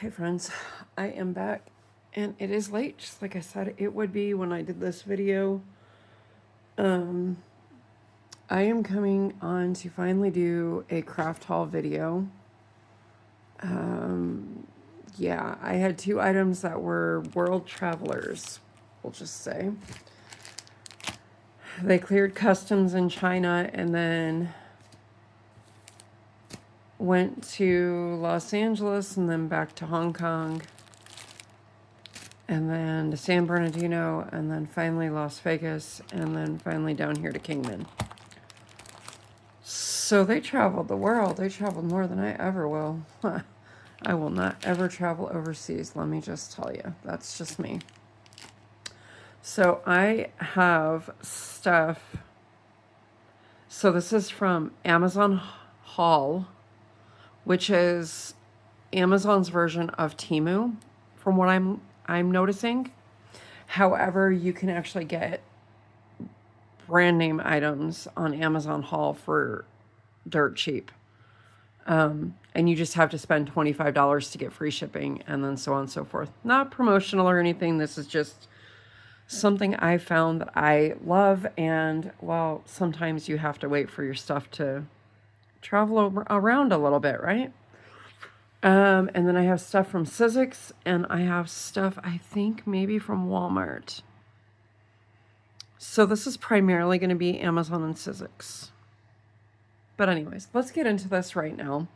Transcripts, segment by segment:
Hi friends, I am back and it is late, just like I said it would be when I did this video. I am coming on to finally do a craft haul video. Yeah, I had two items that were world travelers, we'll just say. They cleared customs in China and then went to Los Angeles and then back to Hong Kong. And then to San Bernardino, and then finally Las Vegas, and then finally down here to Kingman. So they traveled the world. They traveled more than I ever will. I will not ever travel overseas, let me just tell you. That's just me. So I have stuff. So this is from Amazon Haul, which is Amazon's version of Temu, from what I'm noticing. However, you can actually get brand name items on Amazon Haul for dirt cheap. And you just have to spend $25 to get free shipping, and then so on and so forth. Not promotional or anything. This is just something I found that I love. And well, sometimes you have to wait for your stuff to travel around a little bit, right? And then I have stuff from Sizzix, and I have stuff, I think, maybe from Walmart. So this is primarily going to be Amazon and Sizzix. But anyways, let's get into this right now.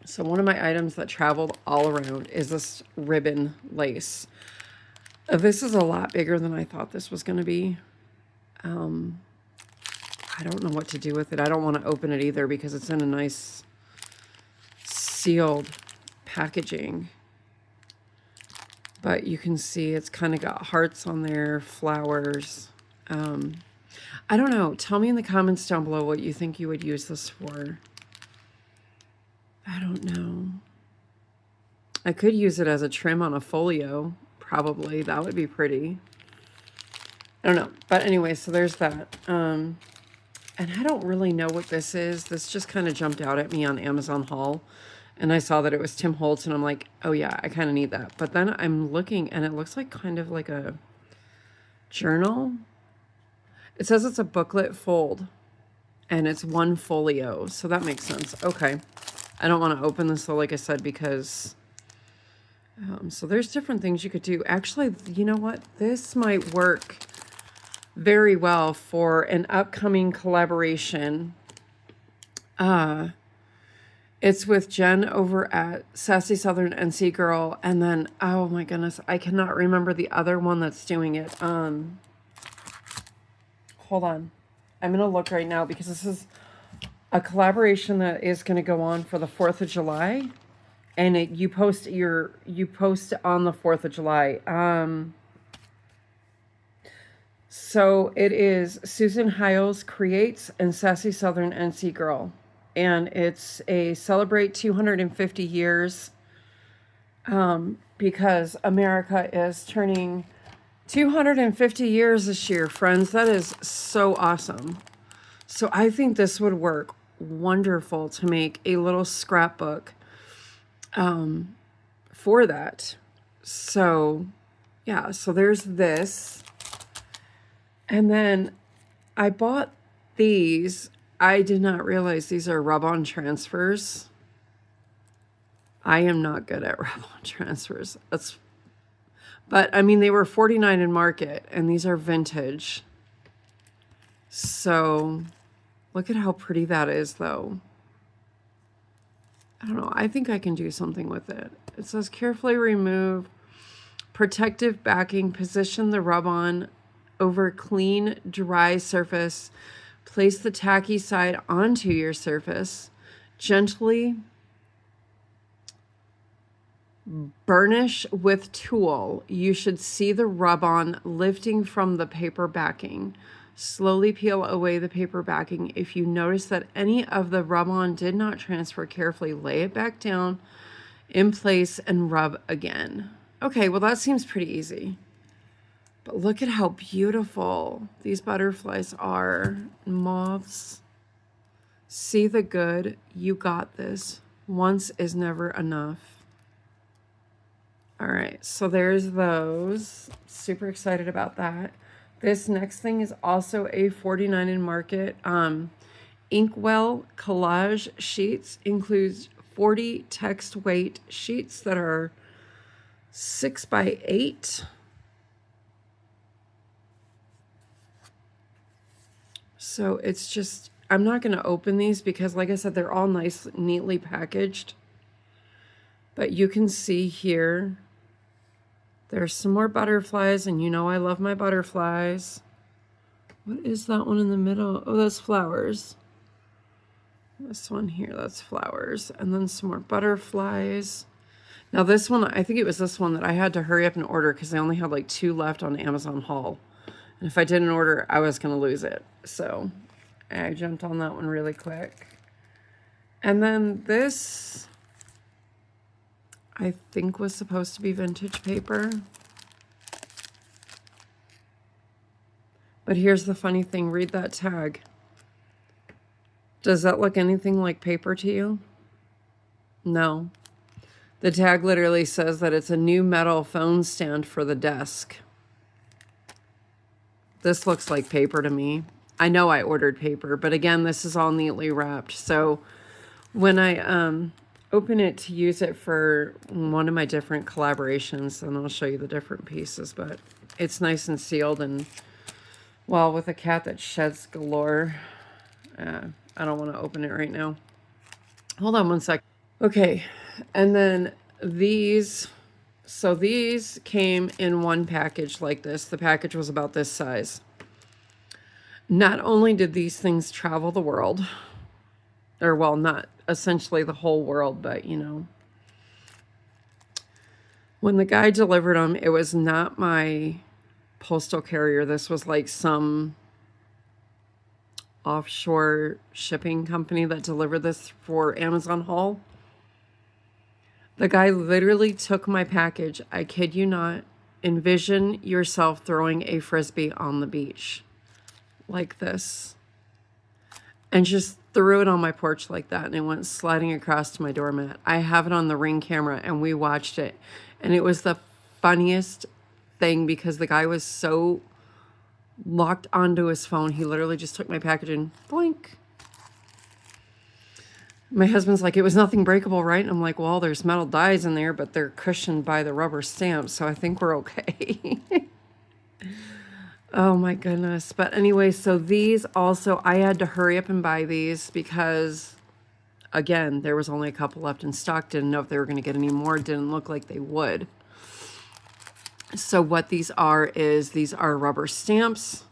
So one of my items that traveled all around is this ribbon lace. This is a lot bigger than I thought this was going to be. I don't know what to do with it. I don't want to open it either because it's in a nice sealed packaging. But you can see it's kind of got hearts on there, flowers. I don't know. Tell me in the comments down below what you think you would use this for. I don't know. I could use it as a trim on a folio, probably. That would be pretty. I don't know. But anyway, so there's that. And I don't really know what this is. This just kind of jumped out at me on Amazon Haul. And I saw that it was Tim Holtz, and I'm like, oh yeah, I kind of need that. But then I'm looking, and it looks like kind of like a journal. It says it's a booklet fold, and it's one folio, so that makes sense. Okay. I don't want to open this, though, like I said, because... so there's different things you could do. Actually, you know what? This might work very well for an upcoming collaboration. It's with Jen over at Sassy Southern NC Girl. And then, oh my goodness, I cannot remember the other one that's doing it. Hold on. I'm going to look right now because this is a collaboration that is going to go on for the 4th of July. And you post on the 4th of July. So it is Susan Hiles Creates and Sassy Southern NC Girl. And it's a celebrate 250 years because America is turning 250 years this year, friends. That is so awesome. So I think this would work wonderful to make a little scrapbook for that. So yeah, so there's this. And then I bought these. I did not realize these are rub-on transfers. I am not good at rub-on transfers. But I mean, they were $49 in market, and these are vintage. So look at how pretty that is, though. I don't know. I think I can do something with it. It says carefully remove protective backing. Position the rub-on over clean, dry surface. Place the tacky side onto your surface. Gently burnish with tool. You should see the rub-on lifting from the paper backing. Slowly peel away the paper backing. If you notice that any of the rub-on did not transfer, carefully lay it back down in place and rub again. Okay, well that seems pretty easy. But look at how beautiful these butterflies are. Moths. See the good. You got this. Once is never enough. All right, so there's those. Super excited about that. This next thing is also a 49 in Market. Inkwell collage sheets includes 40 text weight sheets that are 6 by 8. So it's just, I'm not going to open these because, like I said, they're all nice, neatly packaged. But you can see here, there's some more butterflies, and you know I love my butterflies. What is that one in the middle? Oh, that's flowers. This one here, that's flowers. And then some more butterflies. Now this one, I think it was this one that I had to hurry up and order because I only had like 2 left on Amazon haul. And if I didn't order, I was going to lose it. So I jumped on that one really quick. And then this, I think, was supposed to be vintage paper. But here's the funny thing. Read that tag. Does that look anything like paper to you? No. The tag literally says that it's a new metal phone stand for the desk. This looks like paper to me. I know I ordered paper, but again, this is all neatly wrapped. So when I open it to use it for one of my different collaborations, then I'll show you the different pieces, but it's nice and sealed. And well, with a cat that sheds galore, I don't want to open it right now. Hold on one sec. Okay, and then these, so these came in one package like this. The package was about this size. Not only did these things travel the world, or well, not essentially the whole world, but you know, when the guy delivered them, it was not my postal carrier. This was like some offshore shipping company that delivered this for Amazon haul. The guy literally took my package. I kid you not. Envision yourself throwing a frisbee on the beach like this, and just threw it on my porch like that, and it went sliding across to my doormat. I have it on the Ring camera, and we watched it, and it was the funniest thing because the guy was so locked onto his phone. He literally just took my package and blink. My husband's like, it was nothing breakable, right? And I'm like, well, there's metal dies in there, but they're cushioned by the rubber stamps, so I think we're okay. Oh my goodness. But anyway, so these also, I had to hurry up and buy these because, again, there was only a couple left in stock. Didn't know if they were going to get any more. Didn't look like they would. So what these are is these are rubber stamps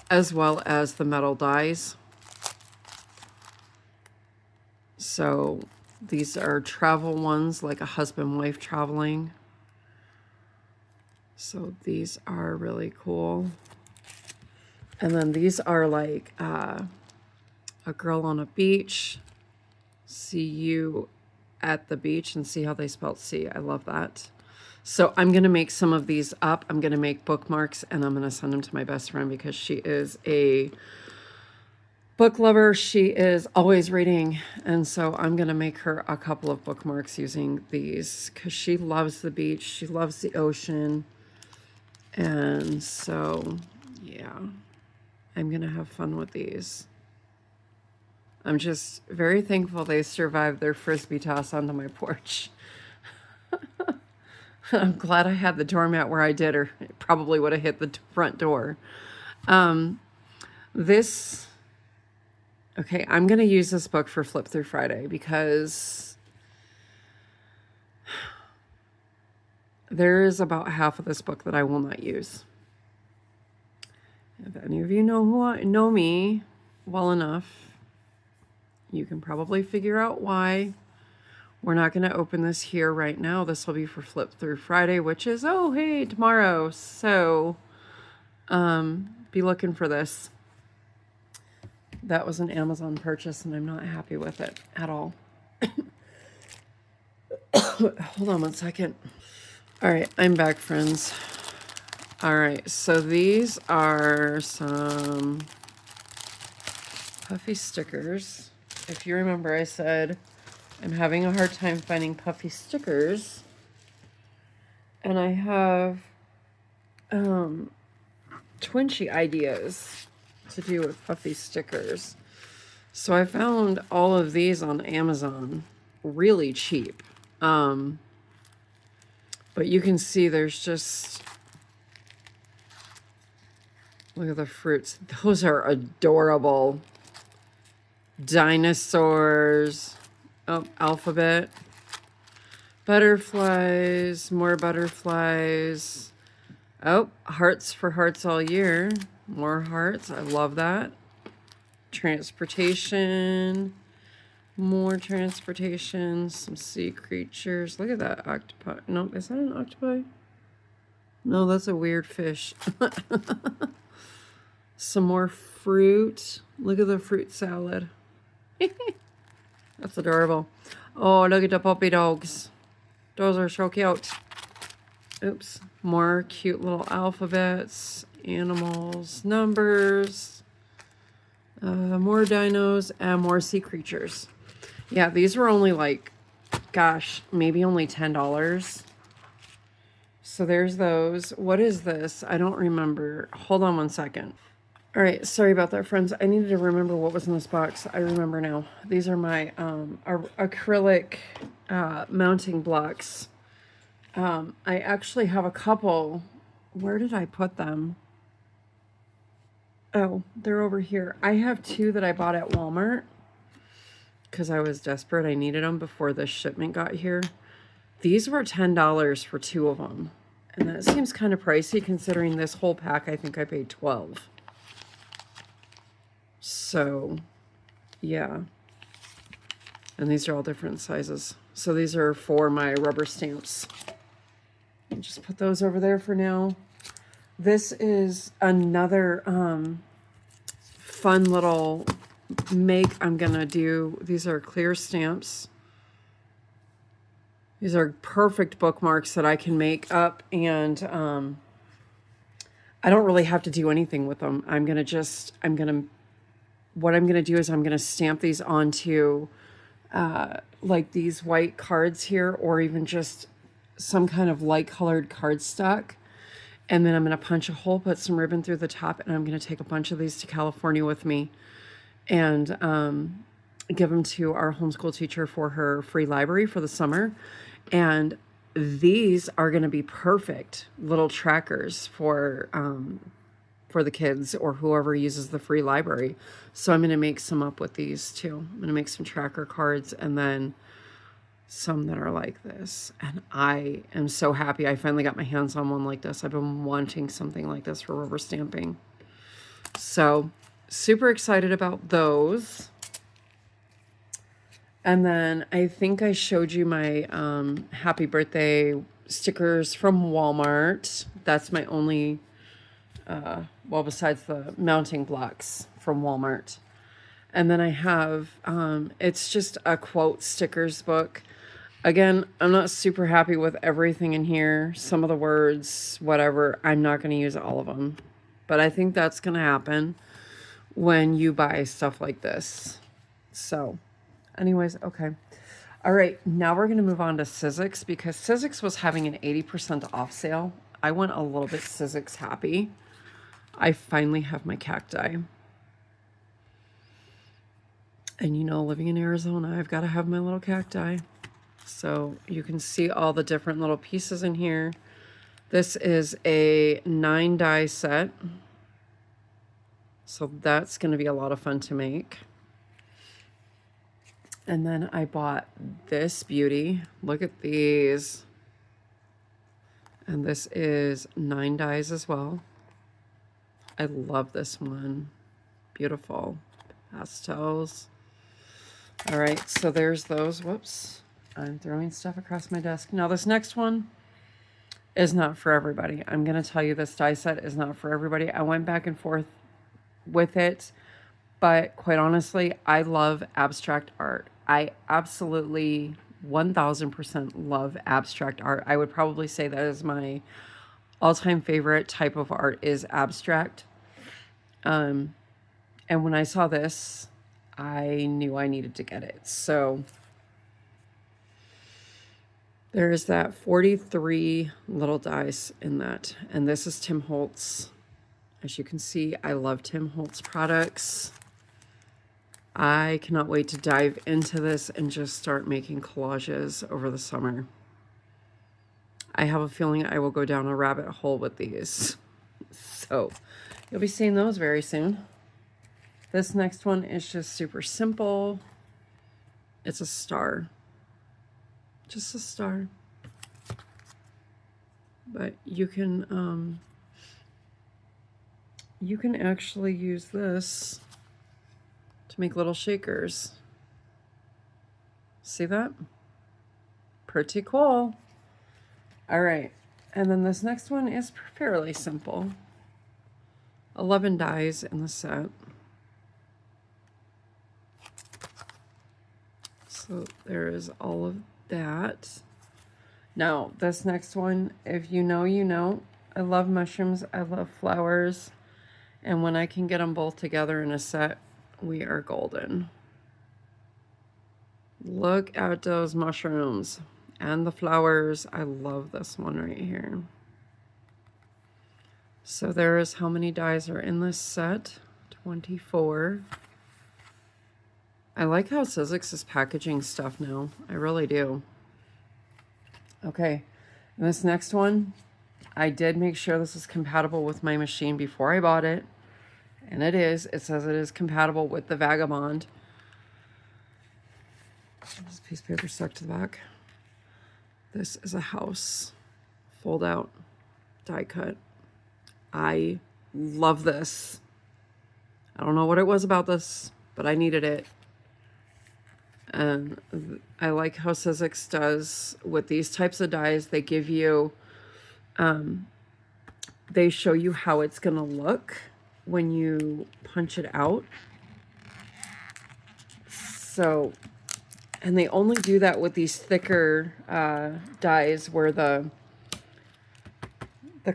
as well as the metal dies. So these are travel ones, like a husband-wife traveling. So these are really cool. And then these are like a girl on a beach. See you at the beach, and see how they spelled C. I love that. So I'm going to make some of these up. I'm going to make bookmarks, and I'm going to send them to my best friend because she is a book lover. She is always reading, and so I'm going to make her a couple of bookmarks using these because she loves the beach. She loves the ocean. And so, yeah, I'm going to have fun with these. I'm just very thankful they survived their frisbee toss onto my porch. I'm glad I had the doormat where I did, or it probably would have hit the front door. This, okay, I'm going to use this book for Flip Through Friday because there is about half of this book that I will not use. If any of you know me well enough, you can probably figure out why. We're not going to open this here right now. This will be for Flip Through Friday, which is, oh, hey, tomorrow. So be looking for this. That was an Amazon purchase, and I'm not happy with it at all. Hold on one second. All right, I'm back, friends. All right, so these are some puffy stickers. If you remember, I said I'm having a hard time finding puffy stickers. And I have Twinchy ideas to do with puffy stickers. So I found all of these on Amazon really cheap. But you can see there's just, look at the fruits. Those are adorable. Dinosaurs. Oh, alphabet. Butterflies. More butterflies. Oh, hearts for hearts all year. More hearts. I love that. Transportation. More transportation. Some sea creatures. Look at that octopi. No, is that an octopi? No, that's a weird fish. Some more fruit. Look at the fruit salad. That's adorable. Oh, look at the puppy dogs. Those are so cute. Oops. More cute little alphabets, animals, numbers, more dinos, and more sea creatures. Yeah, these were only like, gosh, maybe only $10. So there's those. What is this? I don't remember. Hold on one second. All right, sorry about that, friends. I needed to remember what was in this box. I remember now. These are my acrylic mounting blocks. I actually have a couple. Where did I put them? Oh, they're over here. I have two that I bought at Walmart because I was desperate. I needed them before the shipment got here. These were $10 for two of them. And that seems kind of pricey considering this whole pack, I think I paid $12. So, yeah. And these are all different sizes. So these are for my rubber stamps. I'll just put those over there for now. This is another fun little make I'm gonna do. These are clear stamps. These are perfect bookmarks that I can make up, and I don't really have to do anything with them. What I'm gonna do is I'm gonna stamp these onto like these white cards here, or even just some kind of light colored cardstock. And then I'm going to punch a hole, put some ribbon through the top, and I'm going to take a bunch of these to California with me and give them to our homeschool teacher for her free library for the summer. And these are going to be perfect little trackers for the kids or whoever uses the free library. So I'm going to make some up with these too. I'm going to make some tracker cards and then some that are like this. And I am so happy I finally got my hands on one like this. I've been wanting something like this for rubber stamping. So super excited about those. And then I think I showed you my happy birthday stickers from Walmart. That's my only, well, besides the mounting blocks from Walmart. And then I have, it's just a quote stickers book. Again, I'm not super happy with everything in here. Some of the words, whatever, I'm not going to use all of them. But I think that's going to happen when you buy stuff like this. So, anyways, okay. All right, now we're going to move on to Sizzix because Sizzix was having an 80% off sale. I went a little bit Sizzix happy. I finally have my cacti. And you know, living in Arizona, I've got to have my little cacti. So you can see all the different little pieces in here. This is a 9 die set. So that's going to be a lot of fun to make. And then I bought this beauty. Look at these. And this is 9 dies as well. I love this one. Beautiful pastels. All right, so there's those. Whoops. I'm throwing stuff across my desk. Now this next one is not for everybody. I'm going to tell you this die set is not for everybody. I went back and forth with it, but quite honestly, I love abstract art. I absolutely 1000% love abstract art. I would probably say that is my all-time favorite type of art is abstract. And when I saw this, I knew I needed to get it. So There's that 43 little dice in that. And this is Tim Holtz. As you can see, I love Tim Holtz products. I cannot wait to dive into this and just start making collages over the summer. I have a feeling I will go down a rabbit hole with these. So you'll be seeing those very soon. This next one is just super simple. It's a star. Just a star. But you can actually use this to make little shakers. See that? Pretty cool. All right, and then this next one is fairly simple. 11 dies in the set. So there is all of that. Now, this next one, if you know, you know. I love mushrooms, I love flowers, and when I can get them both together in a set, we are golden. Look at those mushrooms and the flowers. I love this one right here. So there is how many dies are in this set? 24. I like how Sizzix is packaging stuff now. I really do. Okay, and this next one, I did make sure this is compatible with my machine before I bought it. And it is. It says it is compatible with the Vagabond. This piece of paper stuck to the back. This is a house. Fold out. Die cut. I love this. I don't know what it was about this, but I needed it. And I like how Sizzix does with these types of dies. They give you, they show you how it's going to look when you punch it out. So, and they only do that with these thicker dies where the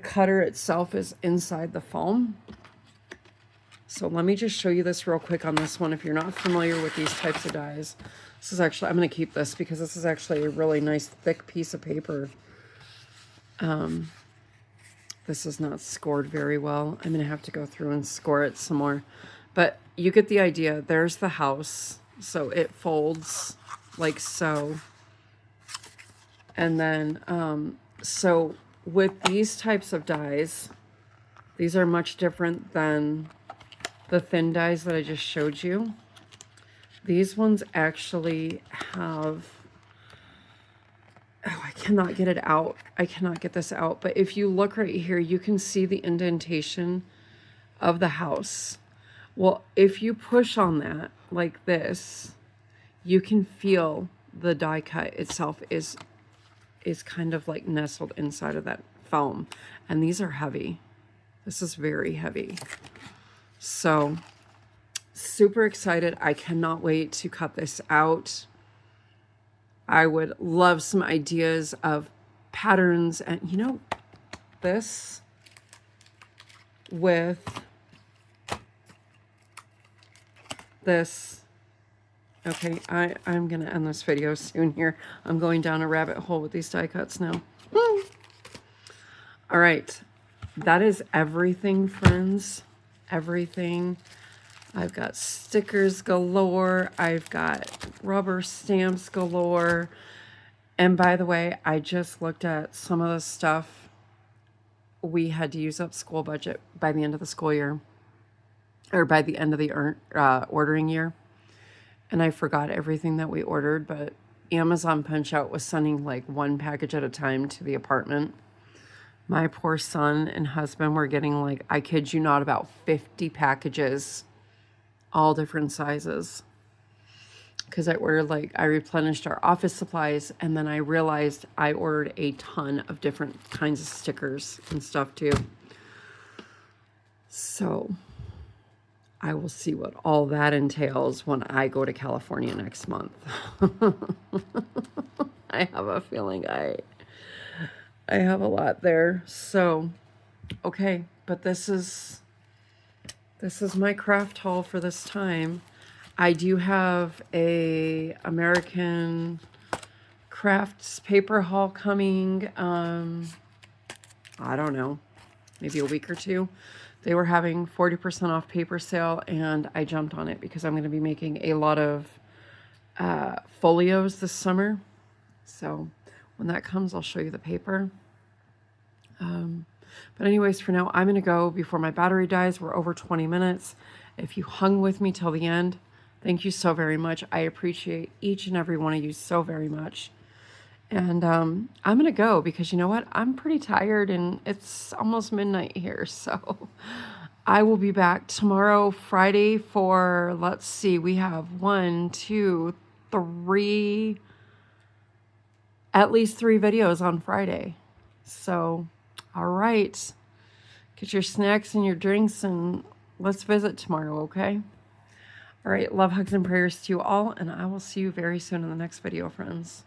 cutter itself is inside the foam. So let me just show you this real quick on this one. If you're not familiar with these types of dies, this is actually, I'm going to keep this because this is actually a really nice thick piece of paper. This is not scored very well. I'm going to have to go through and score it some more. But you get the idea. There's the house. So it folds like so. And then, so with these types of dies, these are much different than the thin dies that I just showed you. These ones actually have, oh, I cannot get it out. I cannot get this out. But if you look right here, you can see the indentation of the house. Well, if you push on that like this, you can feel the die cut itself is kind of like nestled inside of that foam. And these are heavy. This is very heavy. So super excited. I cannot wait to cut this out. I would love some ideas of patterns and, you know, this with this. Okay, I'm going to end this video soon here. I'm going down a rabbit hole with these die cuts now. All right, that is everything, friends. Everything. I've got stickers galore. I've got rubber stamps galore. And by the way, I just looked at some of the stuff we had to use up school budget by the end of the school year, or by the end of the ordering year. And I forgot everything that we ordered, but Amazon Punch Out was sending like one package at a time to the apartment. My poor son and husband were getting, like, I kid you not, about 50 packages, all different sizes. Because I ordered, like, I replenished our office supplies, and then I realized I ordered a ton of different kinds of stickers and stuff too. So I will see what all that entails when I go to California next month. I have a feeling I have a lot there. So, okay, but this is my craft haul for this time. I do have a American crafts paper haul coming, I don't know, maybe a week or two. They were having 40% off paper sale, and I jumped on it because I'm going to be making a lot of folios this summer. So when that comes, I'll show you the paper. But anyways, for now, I'm going to go before my battery dies. We're over 20 minutes. If you hung with me till the end, thank you so very much. I appreciate each and every one of you so very much. And I'm going to go because you know what? I'm pretty tired and it's almost midnight here. So I will be back tomorrow, Friday, for, let's see, we have 1, 2, 3, at least 3 videos on Friday. So, all right. Get your snacks and your drinks and let's visit tomorrow, okay? All right. Love, hugs, and prayers to you all. And I will see you very soon in the next video, friends.